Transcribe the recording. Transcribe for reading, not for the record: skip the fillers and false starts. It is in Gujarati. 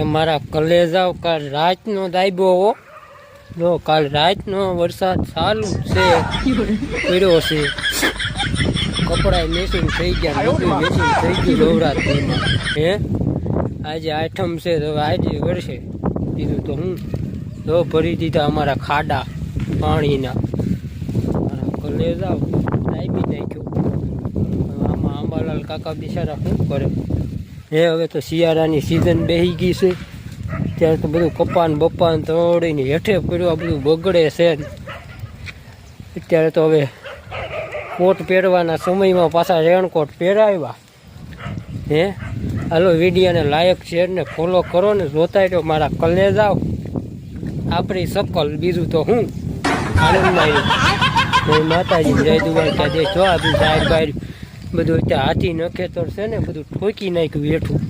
મારા કલેજાઓ કાલ રાતનો દાયબો હો જો કાલ રાતનો વરસાદ ચાલુ છે પડ્યો છે કપડાં મેચિંગ થઈ ગયા બધું મેચિંગ થઈ ગયું નવરાત્રિમાં હે આજે આઠમ છે તો આજે વરસે બીજું તો હું જો ભરી દીધા અમારા ખાડા પાણીના મારા કલેજાઓ દાયબી નાખ્યો આમાં આંબાલાલ કાકા બિચારા શું કરે હે હવે તો શિયાળાની સિઝન બેસી ગઈ છે ત્યારે તો બધું કપાન બપાન તોડીને હેઠે પડ્યું આ બધું બગડે છે અત્યારે તો હવે કોટ પહેરવાના સમયમાં પાછા રેણકોટ પહેરાવ્યા હે હાલો વિડીયોને લાયક શેર ને ફોલો કરો ને જોતા રહ્યો મારા કલેજાઓ આપણી શકલ બીજું તો હું આનંદમાં માતાજી જય દ્વારકા દે જો આપણું સાહેબ બહાર બધું અત્યારે હાથી નખેતર છે ને બધું ઠોકી નાખ્યું હેઠું